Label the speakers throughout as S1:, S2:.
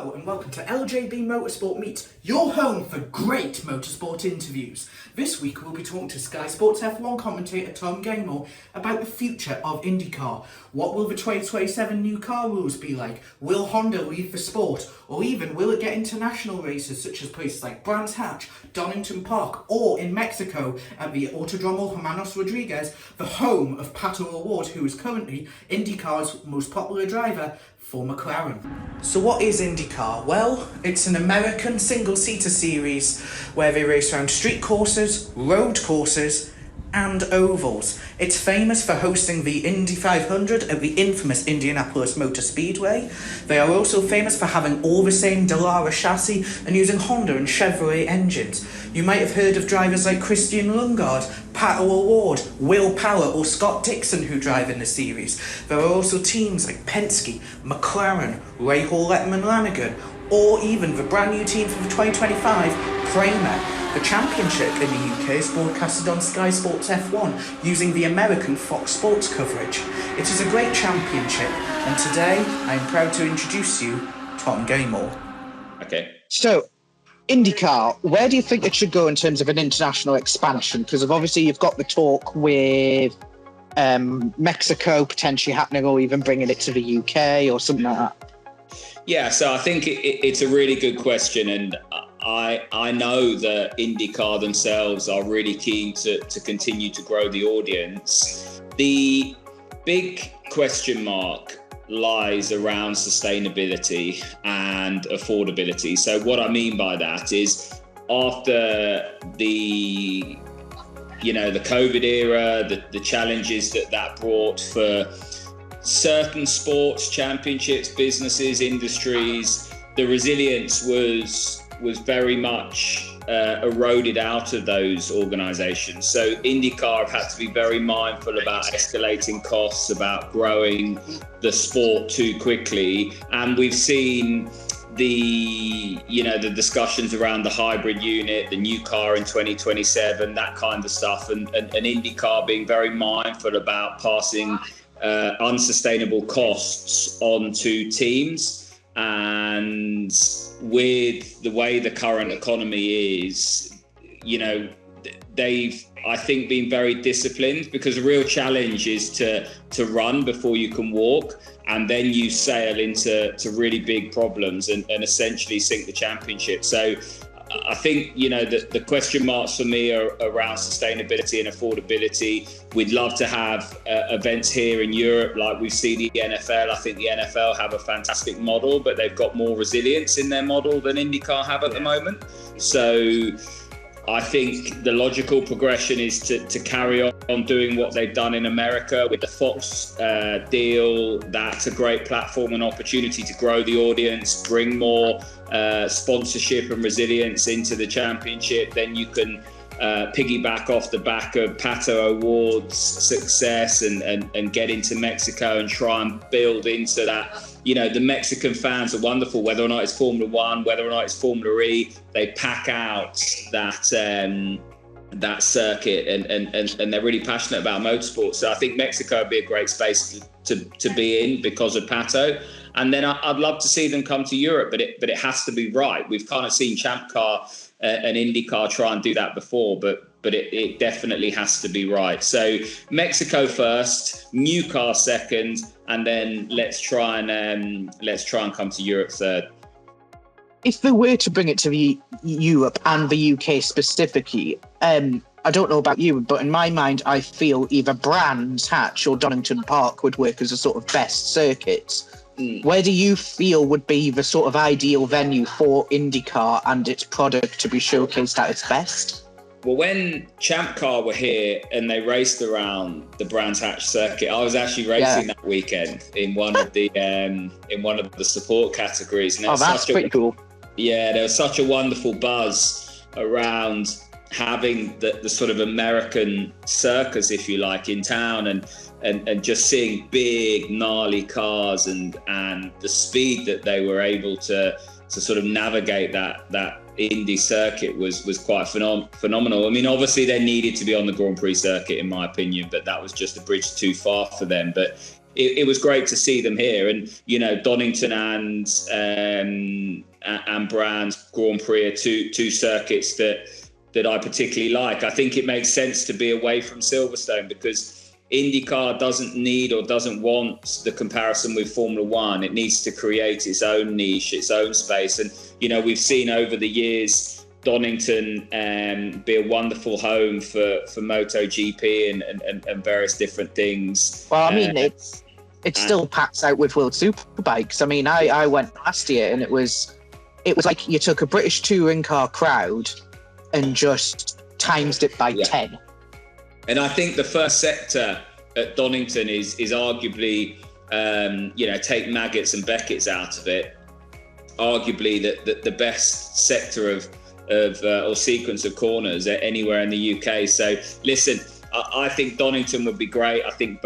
S1: Hello and welcome to LJB Motorsport Meet, your home for great motorsport interviews. This week we'll be talking to Sky Sports F1 commentator Tom Gaymor about the future of IndyCar. What will the 2027 new car rules be like? Will Honda leave the sport? Or even will it get international races such as places like Brands Hatch, Donington Park, or in Mexico at the Autodromo Hermanos Rodriguez, the home of Pato O'Ward, who is currently IndyCar's most popular driver for McLaren. So what is IndyCar? Well, it's an American single-seater series where they race around street courses, road courses, and ovals. It's famous for hosting the Indy 500 at the infamous Indianapolis Motor Speedway. They are also famous for having all the same Dallara chassis and using Honda and Chevrolet engines. You might have heard of drivers like Christian Lundgaard, Pato O'Ward, Will Power or Scott Dixon who drive in the series. There are also teams like Penske, McLaren, Rahal Letterman Lanigan, or even the brand new team for the 2025, Prema. The championship in the UK is broadcasted on Sky Sports F1 using the American Fox Sports coverage. It is a great championship, and today I am proud to introduce you Tom Gaymor.
S2: Okay.
S3: So, IndyCar, where do you think it should go in terms of an international expansion? Because obviously you've got the talk with Mexico potentially happening, or even bringing it to the UK or something like that.
S2: Yeah, so I think it's a really good question, and I know that IndyCar themselves are really keen to continue to grow the audience. The big question mark lies around sustainability and affordability. So what I mean by that is after the COVID era, the challenges that brought for certain sports, championships, businesses, industries, the resilience was very much eroded out of those organizations. So IndyCar have had to be very mindful about escalating costs, about growing the sport too quickly. And we've seen the discussions around the hybrid unit, the new car in 2027, that kind of stuff, and IndyCar being very mindful about passing unsustainable costs onto teams. And with the way the current economy is, they've, I think, been very disciplined, because the real challenge is to run before you can walk, and then you sail into really big problems and essentially sink the championship. So I think, the question marks for me are around sustainability and affordability. We'd love to have events here in Europe like we've seen the NFL. I think the NFL have a fantastic model, but they've got more resilience in their model than IndyCar have at the moment. So I think the logical progression is to carry on doing what they've done in America with the Fox deal. That's a great platform and opportunity to grow the audience, bring more sponsorship and resilience into the championship. Then you can piggyback off the back of Pato O'Ward's success and get into Mexico and try and build into that. The Mexican fans are wonderful, whether or not it's Formula One, whether or not it's Formula E, they pack out that circuit and they're really passionate about motorsport. So I think Mexico would be a great space to be in because of Pato. And then I'd love to see them come to Europe, but it has to be right. We've kind of seen Champ Car and IndyCar try and do that before, but it definitely has to be right. So Mexico first, new car second, and then let's try and come to Europe third.
S3: If they were to bring it to the Europe and the UK specifically, I don't know about you, but in my mind, I feel either Brands Hatch or Donington Park would work as a sort of best circuits. Where do you feel would be the sort of ideal venue for IndyCar and its product to be showcased at its best?
S2: Well, when Champ Car were here and they raced around the Brands Hatch circuit, I was actually racing that weekend in one of the support categories. And
S3: that's pretty cool.
S2: Yeah, there was such a wonderful buzz around having the sort of American circus, if you like, in town, and just seeing big gnarly cars and the speed that they were able to sort of navigate that Indy circuit was quite phenomenal. I mean, obviously they needed to be on the Grand Prix circuit in my opinion, but that was just a bridge too far for them. But it was great to see them here. And, you know, Donington and Brands Grand Prix are two circuits that I particularly like. I think it makes sense to be away from Silverstone because IndyCar doesn't need or doesn't want the comparison with Formula One. It needs to create its own niche, its own space. And, you know, we've seen over the years Donington be a wonderful home for MotoGP and various different things.
S3: Well, I mean, it still packs out with World Superbikes. I mean, I went last year and it was like you took a British touring car crowd and just times it by 10.
S2: And I think the first sector at Donington is arguably, take Maggots and Beckett's out of it, arguably the best sector of or sequence of corners anywhere in the UK. So listen, I think Donington would be great. I think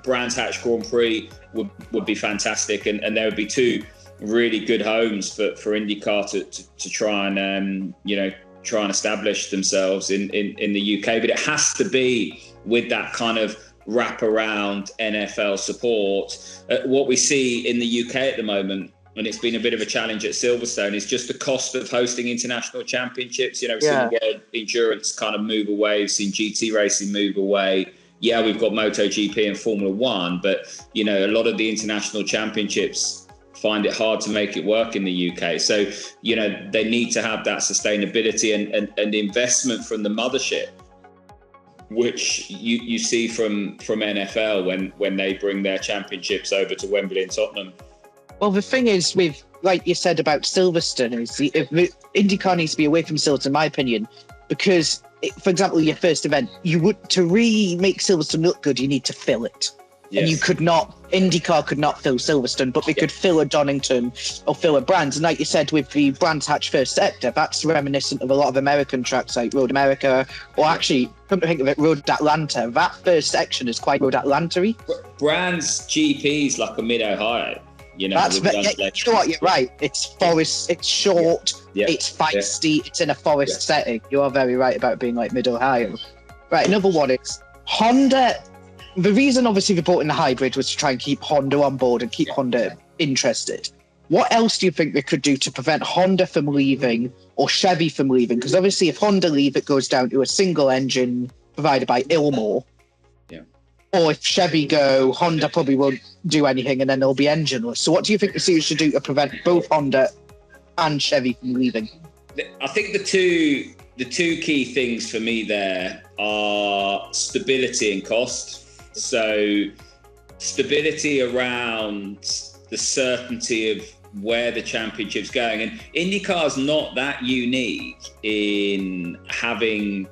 S2: Brands Hatch Grand Prix would be fantastic, and there would be two really good homes for IndyCar to try and try and establish themselves in the UK. But it has to be with that kind of wraparound NFL support. What we see in the UK at the moment, and it's been a bit of a challenge at Silverstone, is just the cost of hosting international championships. You know, we've seen World Endurance kind of move away, we've seen GT racing move away. Yeah, we've got MotoGP and Formula One, but, you know, a lot of the international championships find it hard to make it work in the UK. So, you know, they need to have that sustainability and investment from the mothership, which you see from NFL when they bring their championships over to Wembley and Tottenham.
S3: Well, the thing is, with, like you said about Silverstone, is if IndyCar needs to be away from Silverstone, in my opinion, because, for example, your first event, to really make Silverstone look good, you need to fill it. Yes. And IndyCar could not fill Silverstone, but they could fill a Donington or fill a Brands. And like you said, with the Brands Hatch first sector, that's reminiscent of a lot of American tracks like Road America, or actually, come to think of it, Road Atlanta. That first section is quite Road Atlanta-y.
S2: Brands GP is like a mid-Ohio. You know,
S3: you know what, you're right. It's forest, it's short, it's feisty, it's in a forest setting. You are very right about it being like mid-Ohio. Right, another one is Honda. The reason, obviously, they brought in the hybrid was to try and keep Honda on board and keep Honda interested. What else do you think they could do to prevent Honda from leaving or Chevy from leaving? Because obviously, if Honda leave, it goes down to a single engine provided by Ilmor. Or if Chevy go, Honda probably won't do anything, and then they'll be engineless. So what do you think the series should do to prevent both Honda and Chevy from leaving?
S2: I think the two key things for me there are stability and cost. So stability around the certainty of where the championship's going. And IndyCar's not that unique in having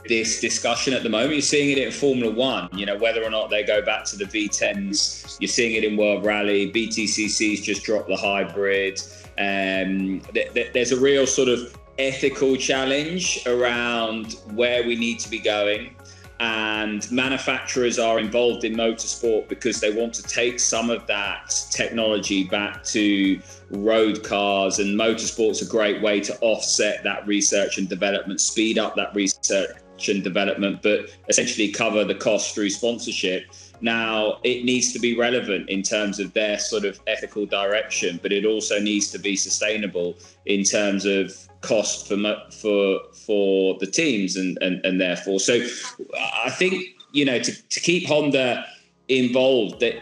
S2: this discussion at the moment. You're seeing it in Formula One, you know, whether or not they go back to the V10s. You're seeing it in World Rally. BTCC's just dropped the hybrid. There's a real sort of ethical challenge around where we need to be going. And manufacturers are involved in motorsport because they want to take some of that technology back to road cars, and motorsport's a great way to offset that research and development, speed up that research and development, but essentially cover the cost through sponsorship. Now, it needs to be relevant in terms of their sort of ethical direction, but it also needs to be sustainable in terms of cost for the teams and therefore. So I think, you know, to keep Honda involved, that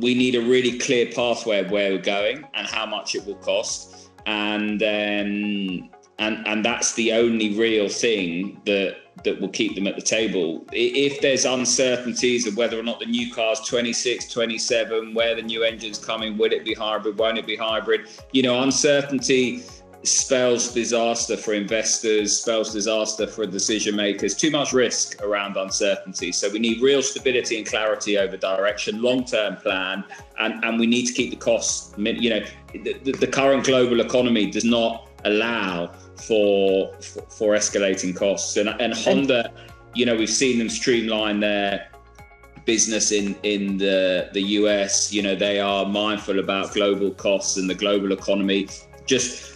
S2: we need a really clear pathway of where we're going and how much it will cost. And that's the only real thing that will keep them at the table. If there's uncertainties of whether or not the new car's 26, 27, where the new engine's coming, will it be hybrid, won't it be hybrid? You know, uncertainty spells disaster for investors, spells disaster for decision makers. Too much risk around uncertainty. So we need real stability and clarity over direction, long-term plan, and we need to keep the costs. You know, the current global economy does not allow for escalating costs. And Honda, you know, we've seen them streamline their business in the US. You know, they are mindful about global costs and the global economy. Just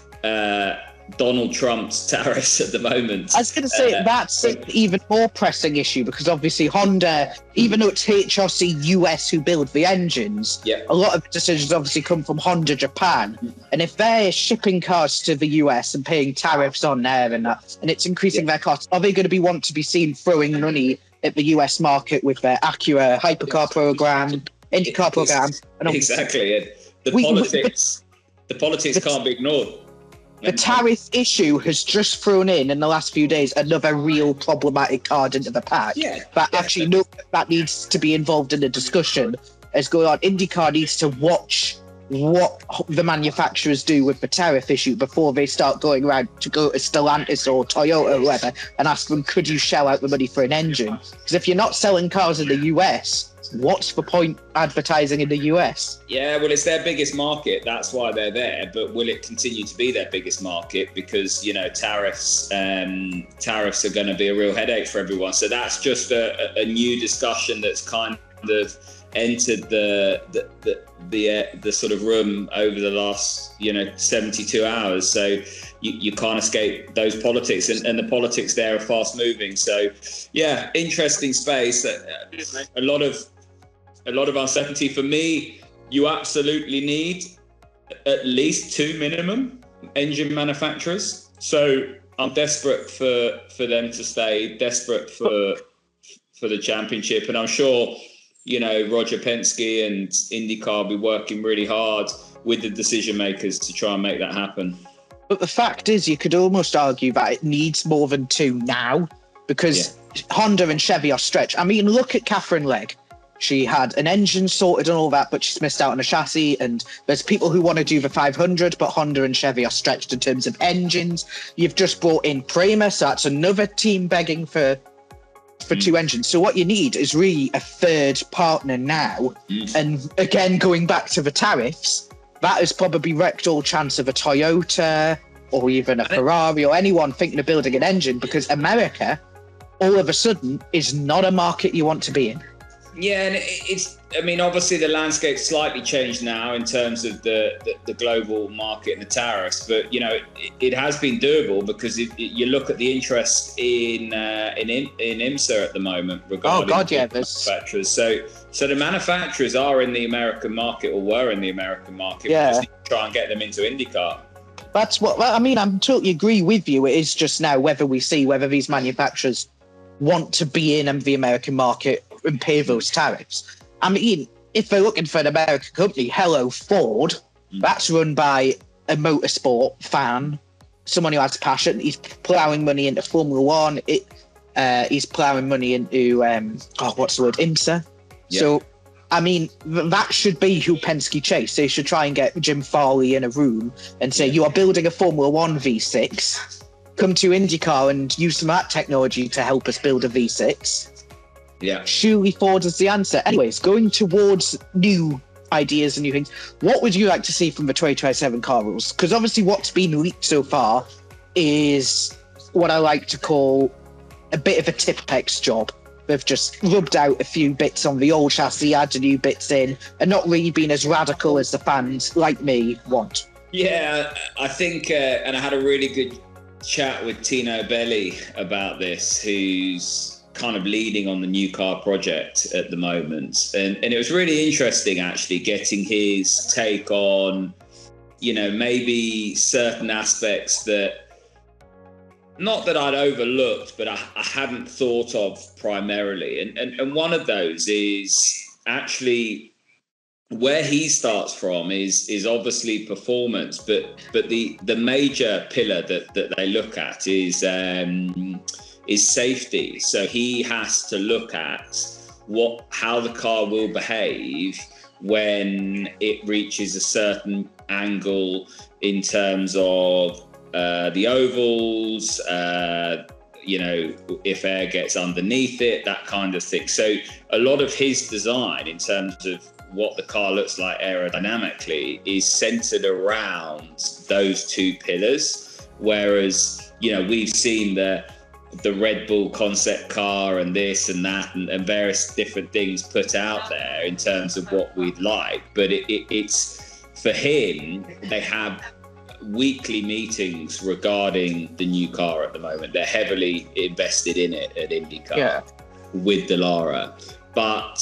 S2: Donald Trump's tariffs at the moment.
S3: I was going to say that's an even more pressing issue, because obviously Honda, even though it's HRC US who build the engines, a lot of decisions obviously come from Honda Japan. And if they're shipping cars to the US and paying tariffs on there and it's increasing their costs, are they going to be seen throwing money at the US market with their Acura hypercar program, IndyCar program? And
S2: exactly. The politics can't be ignored.
S3: The tariff issue has just thrown in the last few days another real problematic card into the pack. That needs to be involved in the discussion as going on. IndyCar needs to watch what the manufacturers do with the tariff issue before they start going around to go to Stellantis or Toyota or whoever and ask them, could you shell out the money for an engine? Because if you're not selling cars in the US, what's the point advertising in the US?
S2: Yeah, well, it's their biggest market. That's why they're there. But will it continue to be their biggest market? Because, tariffs are going to be a real headache for everyone. So that's just a new discussion that's kind of entered the sort of room over the last 72 hours. So you can't escape those politics, and the politics there are fast moving. So yeah, interesting space. A lot of uncertainty. For me, you absolutely need at least 2 minimum engine manufacturers. So I'm desperate for them to stay, desperate for the championship, and I'm sure Roger Penske and IndyCar will be working really hard with the decision makers to try and make that happen.
S3: But the fact is, you could almost argue that it needs more than 2 now, because Honda and Chevy are stretched. I mean, look at Catherine Legg. She had an engine sorted and all that, but she's missed out on a chassis. And there's people who want to do the 500, but Honda and Chevy are stretched in terms of engines. You've just brought in Prema, so that's another team begging for 2 engines. So what you need is really a third partner now. And again, going back to the tariffs, that has probably wrecked all chance of a Toyota or even a Ferrari or anyone thinking of building an engine, because America, all of a sudden, is not a market you want to be in.
S2: Yeah, and obviously the landscape's slightly changed now in terms of the global market and the tariffs, but it has been doable, because you look at the interest in IMSA at the moment regarding manufacturers. So the manufacturers are in the American market, or were in the American market.
S3: Yeah.
S2: We just need to try and get them into IndyCar.
S3: That's what I'm totally agree with you. It is just now whether these manufacturers want to be in the American market and pay those tariffs. I mean, if they're looking for an American company, hello, Ford, that's run by a motorsport fan, someone who has passion. He's ploughing money into Formula One. He's ploughing money into, IMSA. Yeah. So, I mean, that should be who Penske chase. They should try and get Jim Farley in a room and say, you are building a Formula One V6. Come to IndyCar and use some of that technology to help us build a V6.
S2: Yeah.
S3: Surely Ford is the answer. Anyways, going towards new ideas and new things, what would you like to see from the 2027 car rules? Because obviously what's been leaked so far is what I like to call a bit of a Tipex job. They've just rubbed out a few bits on the old chassis, added new bits in, and not really been as radical as the fans like me want.
S2: Yeah, I think, and I had a really good chat with Tino Belli about this, who's kind of leading on the new car project at the moment, and it was really interesting actually getting his take on maybe certain aspects that not that I'd overlooked, but I hadn't thought of primarily, and one of those is actually where he starts from is obviously performance, but the major pillar that they look at is safety. So he has to look at how the car will behave when it reaches a certain angle in terms of the ovals, if air gets underneath it, that kind of thing. So a lot of his design in terms of what the car looks like aerodynamically is centered around those 2 pillars. Whereas, we've seen the Red Bull concept car and this and that and various different things put out there in terms of what we'd like. But it's for him, they have weekly meetings regarding the new car at the moment. They're heavily invested in it at IndyCar with Dallara, but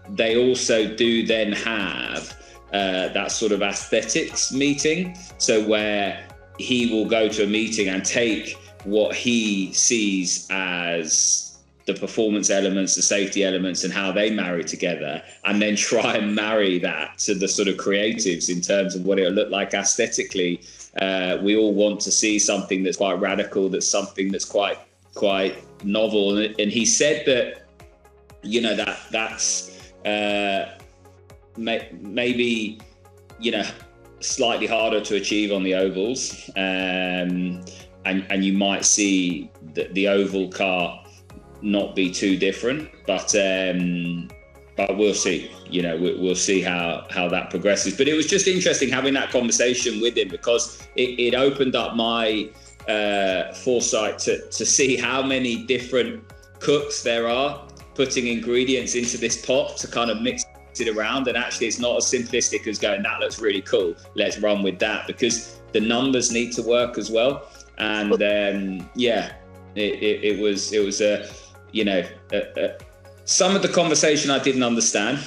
S2: they also do then have that sort of aesthetics meeting. So where he will go to a meeting and take what he sees as the performance elements, the safety elements, and how they marry together, and then try and marry that to the sort of creatives in terms of what it'll look like aesthetically. We all want to see something that's quite radical, that's something that's quite novel. And he said that, you know, that's maybe, you know, slightly harder to achieve on the ovals, and you might see the oval car not be too different, but we'll see. You know, we'll see how that progresses. But it was just interesting having that conversation with him, because it opened up my foresight to see how many different cooks there are putting ingredients into this pot to kind of mix it around. And actually, it's not as simplistic as going, that looks really cool, let's run with that, because the numbers need to work as well. And it was a, you know, some of the conversation I didn't understand.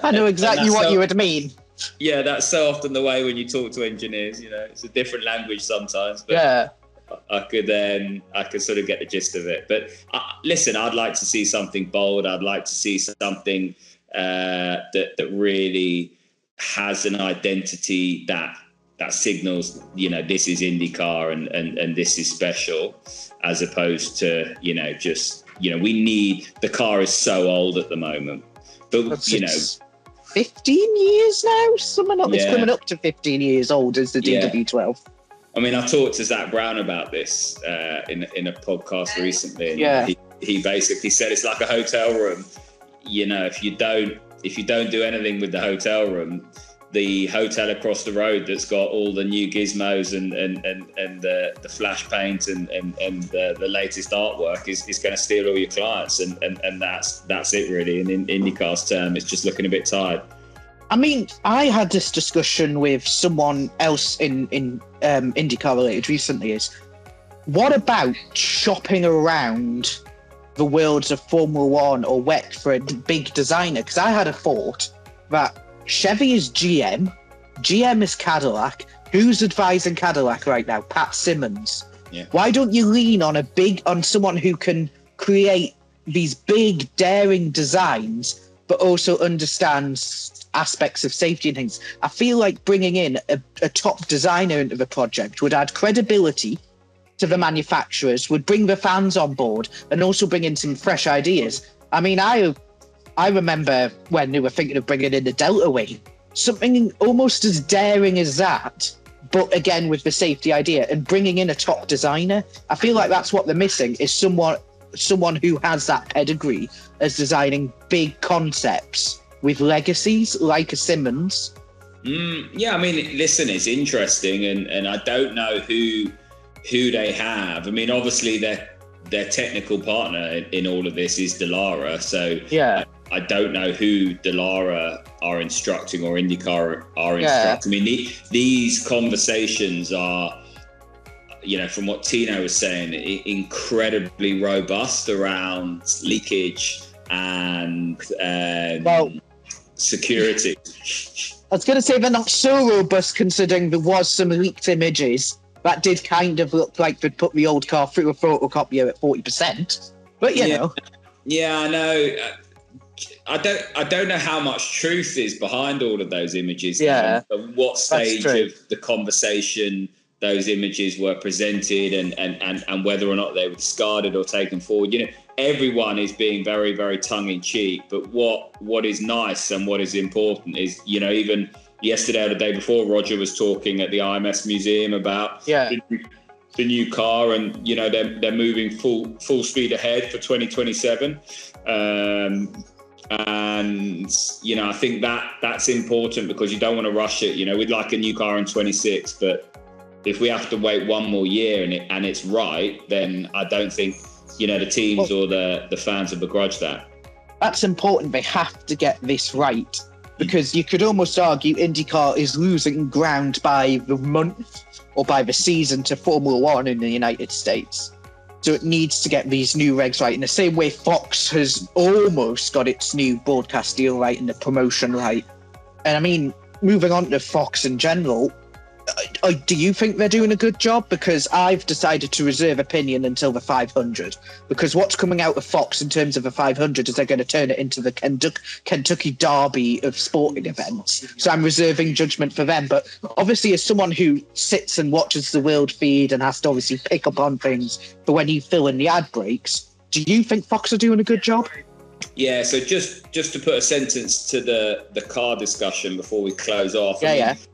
S3: I know exactly what you would mean.
S2: Yeah, that's so often the way when you talk to engineers. You know, it's a different language sometimes. But I could sort of get the gist of it. But listen, I'd like to see something bold. I'd like to see something that really has an identity that signals, you know, this is IndyCar and this is special, as opposed to, you know, just, you know, the car is so old at the moment, but you know,
S3: 15 years now, it's coming up to 15 years old as the DW12.
S2: I mean, I talked to Zach Brown about this in a podcast recently, and he basically said it's like a hotel room. You know, if you don't do anything with the hotel room, the hotel across the road that's got all the new gizmos and the flash paint and the latest artwork is going to steal all your clients, and that's it really. And in IndyCar's term, it's just looking a bit tired.
S3: I mean, I had this discussion with someone else in IndyCar related recently. Is what about shopping around the worlds of Formula One or WEC for a big designer? Because I had a thought that Chevy is GM is Cadillac. Who's advising Cadillac right now? Pat Simmons.
S2: Yeah.
S3: Why don't you lean on someone who can create these big, daring designs, but also understands aspects of safety and things? I feel like bringing in a top designer into the project would add credibility to the manufacturers, would bring the fans on board, and also bring in some fresh ideas. I mean, I remember when they were thinking of bringing in the Delta Wing, something almost as daring as that, but again with the safety idea, and bringing in a top designer. I feel like that's what they're missing, is someone who has that pedigree as designing big concepts with legacies like a Simmons.
S2: Yeah, I mean, listen, it's interesting, and I don't know who they have. I mean, obviously their technical partner in all of this is Dallara, so I don't know who Dallara are instructing or IndyCar are instructing. I mean, these conversations are, you know, from what Tino was saying, incredibly robust around leakage and security.
S3: I was going to say they're not so robust, considering there was some leaked images that did kind of look like they'd put the old car through a photocopier at 40%. But you know.
S2: Yeah, I know. I don't know how much truth is behind all of those images.
S3: Yeah.
S2: At what stage of the conversation those images were presented, and whether or not they were discarded or taken forward. You know, everyone is being very, very tongue-in-cheek, but what is nice and what is important is, you know, even yesterday or the day before, Roger was talking at the IMS museum about the new car, and, you know, they're moving full speed ahead for 2027. And, you know, I think that's important, because you don't want to rush it. You know, we'd like a new car in 26, but if we have to wait one more year and it's right, then I don't think, you know, the teams or the fans will begrudge that.
S3: That's important. They have to get this right. because you could almost argue IndyCar is losing ground by the month or by the season to Formula One in the United States. So it needs to get these new regs right in the same way Fox has almost got its new broadcast deal right and the promotion right. And I mean, moving on to Fox in general, do you think they're doing a good job? Because I've decided to reserve opinion until the 500. Because what's coming out of Fox in terms of the 500 is they're going to turn it into the Kentucky Derby of sporting events. So I'm reserving judgment for them. But obviously, as someone who sits and watches the world feed and has to obviously pick up on things for when you fill in the ad breaks, do you think Fox are doing a good job?
S2: Yeah, so just to put a sentence to the car discussion before we close off.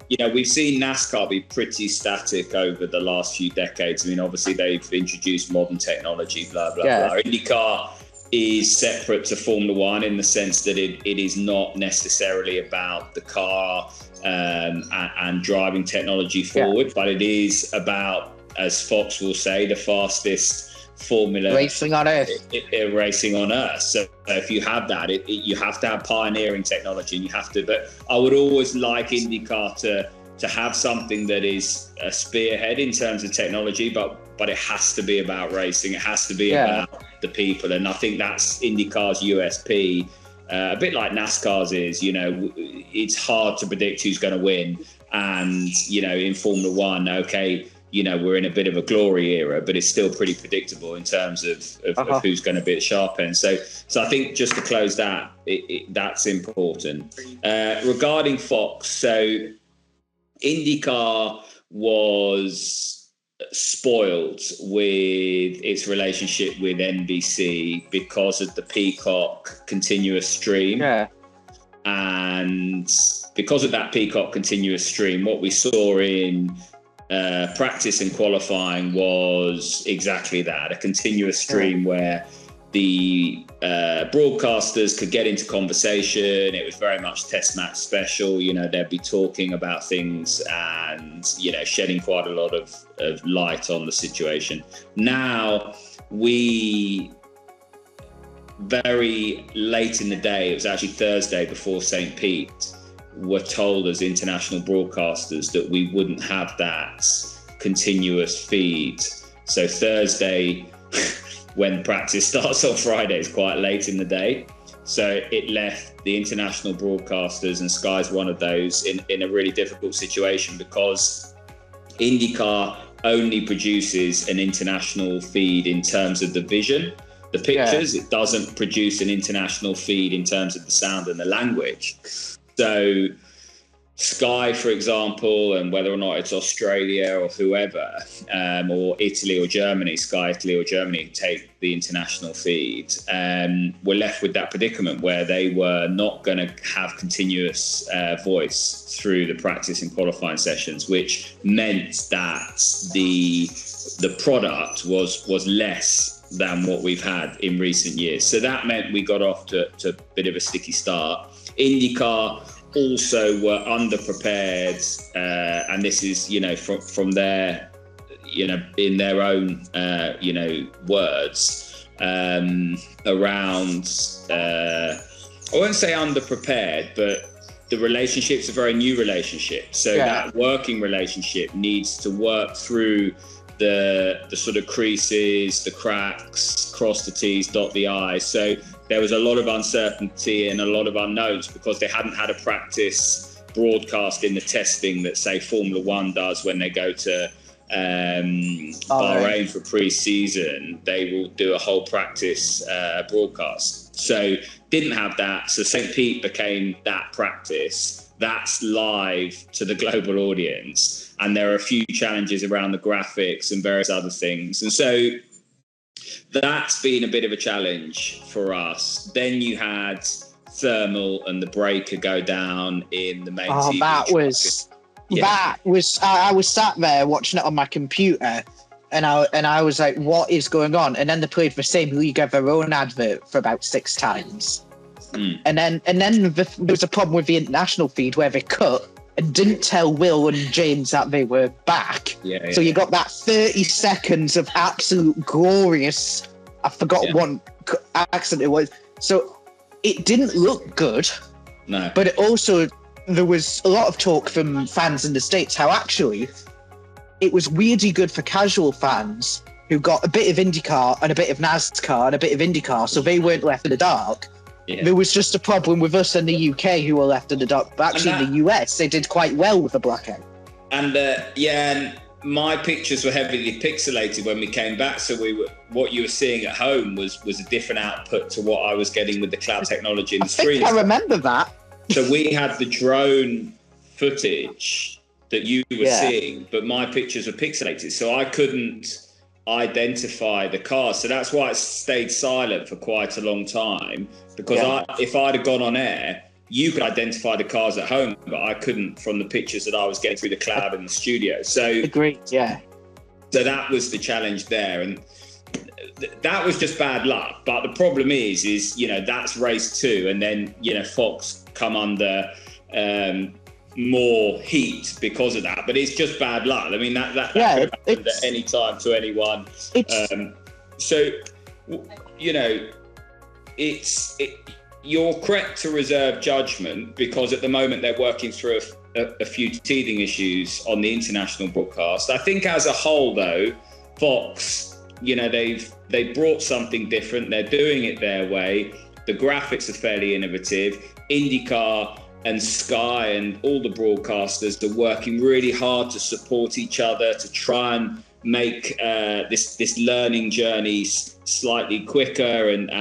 S2: You know, we've seen NASCAR be pretty static over the last few decades. I mean, obviously they've introduced modern technology, blah, blah, blah. IndyCar is separate to Formula One in the sense that it is not necessarily about the car and driving technology forward, but it is about, as Fox will say, the fastest formula
S3: racing on Earth.
S2: Racing on Earth. So if you have that, you have to have pioneering technology, and you have to. But I would always like IndyCar to have something that is a spearhead in terms of technology, but it has to be about racing. It has to be about the people, and I think that's IndyCar's USP. A bit like NASCAR's is. You know, it's hard to predict who's going to win, and you know, in Formula One, okay. You know, we're in a bit of a glory era, but it's still pretty predictable in terms of who's going to be at sharp end. So I think just to close that, that's important. Regarding Fox, so IndyCar was spoiled with its relationship with NBC because of the Peacock continuous stream. Yeah. And because of that Peacock continuous stream, what we saw in practice and qualifying was exactly that, a continuous stream where the broadcasters could get into conversation. It was very much test match special. You know, they'd be talking about things and, you know, shedding quite a lot of light on the situation. Now, very late in the day, it was actually Thursday before St. Pete, were told as international broadcasters that we wouldn't have that continuous feed. So Thursday, when practice starts on Friday, is quite late in the day. So it left the international broadcasters, and Sky's one of those, in a really difficult situation, because IndyCar only produces an international feed in terms of the vision, the pictures. It doesn't produce an international feed in terms of the sound and the language. So Sky, for example, and whether or not it's Australia or whoever, or Italy or Germany, Sky Italy or Germany take the international feed, were left with that predicament where they were not going to have continuous voice through the practice and qualifying sessions, which meant that the product was less than what we've had in recent years. So that meant we got off to a bit of a sticky start. IndyCar also were underprepared, and this is, you know, from their, you know, in their own, you know, words, around, I won't say underprepared, but the relationship's a very new relationship. So that working relationship needs to work through the sort of creases, the cracks, cross the T's, dot the I's. So there was a lot of uncertainty and a lot of unknowns because they hadn't had a practice broadcast in the testing that, say, Formula One does when they go to Bahrain for pre-season. They will do a whole practice broadcast. So didn't have that. So St. Pete became that practice. That's live to the global audience. And there are a few challenges around the graphics and various other things. And so that's been a bit of a challenge for us. Then you had thermal and the breaker go down in the main TV. That
S3: was I was sat there watching it on my computer, and I was like, what is going on? And then they played the same League of Their Own advert for about 6 times. And then there was a problem with the international feed where they cut and didn't tell Will and James that they were back. So you got that 30 seconds of absolute glorious, I forgot one accent it was. So it didn't look good.
S2: No.
S3: But it also, there was a lot of talk from fans in the States how actually it was weirdly good for casual fans who got a bit of IndyCar and a bit of NASCAR and a bit of IndyCar, so they weren't left in the dark.
S2: Yeah.
S3: There was just a problem with us in the UK who were left in the dark. But actually, in the US, they did quite well with the blackout.
S2: And and my pictures were heavily pixelated when we came back, so what you were seeing at home was a different output to what I was getting with the cloud technology in the screen.
S3: I remember that.
S2: So we had the drone footage that you were seeing, but my pictures were pixelated, so I couldn't identify the cars. So that's why it stayed silent for quite a long time, because if I'd have gone on air, you could identify the cars at home, but I couldn't from the pictures that I was getting through the cloud in the studio. So
S3: agreed, yeah.
S2: So that was the challenge there, and that was just bad luck. But the problem is that's race 2, and then Fox come under more heat because of that. But it's just bad luck. I mean, that could happen at any time to anyone. You're correct to reserve judgment, because at the moment they're working through a few teething issues on the international broadcast. I think as a whole, though, Fox, they've brought something different. They're doing it their way. The graphics are fairly innovative. IndyCar and Sky and all the broadcasters are working really hard to support each other, to try and make this learning journey slightly quicker. And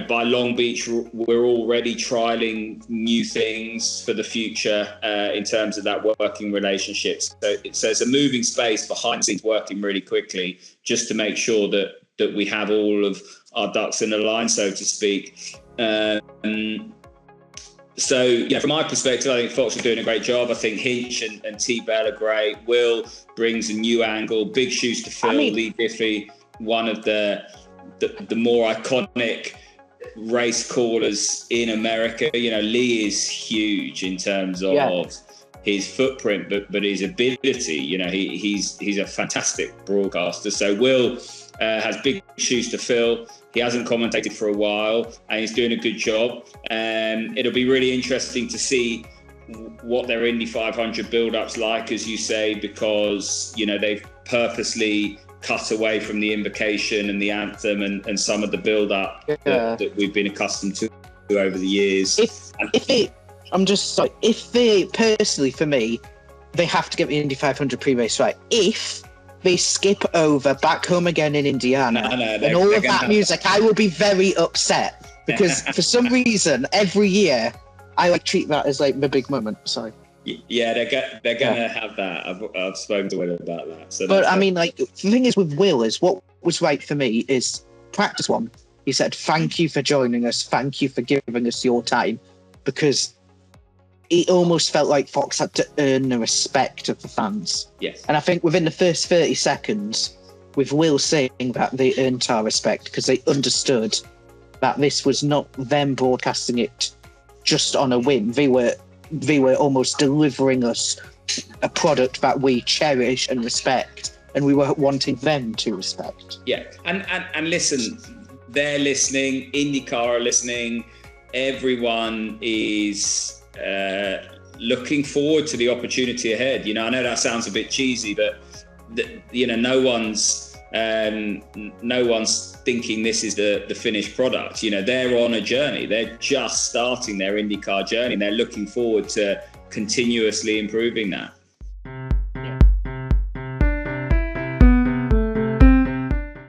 S2: by Long Beach, we're already trialing new things for the future in terms of that working relationship. So it's a moving space behind the scenes, working really quickly, just to make sure that we have all of our ducks in a line, so to speak. From my perspective, I think Fox are doing a great job. I think Hinch and T-Bell are great. Will brings a new angle, big shoes to fill. Lee Diffie, one of the more iconic race callers in America. Lee is huge in terms of his footprint, but his ability. He's a fantastic broadcaster. So Will has big shoes to fill. He hasn't commentated for a while, and he's doing a good job. It'll be really interesting to see what their Indy 500 build-up's like, as you say, because they've purposely cut away from the invocation and the anthem and some of the build-up that we've been accustomed to over the years.
S3: If they personally, for me, they have to get the Indy 500 pre-race right. If they skip over Back Home Again in Indiana and all of that music, I will be very upset, because for some reason every year I treat that as the big moment. Sorry.
S2: Yeah, they're gonna have that. I've spoken to Will about that. So
S3: but I mean, the thing is with Will is what was right for me is practice 1. He said, "Thank you for joining us. Thank you for giving us your time," because it almost felt like Fox had to earn the respect of the fans.
S2: Yes.
S3: And I think within the first 30 seconds, with Will saying that, they earned our respect, because they understood that this was not them broadcasting it just on a whim. They were almost delivering us a product that we cherish and respect, and we were wanting them to respect.
S2: Yeah, and listen, they're listening. IndyCar are listening. Everyone is looking forward to the opportunity ahead. I know that sounds a bit cheesy, but no one's thinking this is the finished product. They're on a journey. They're just starting their IndyCar journey, and they're looking forward to continuously improving that.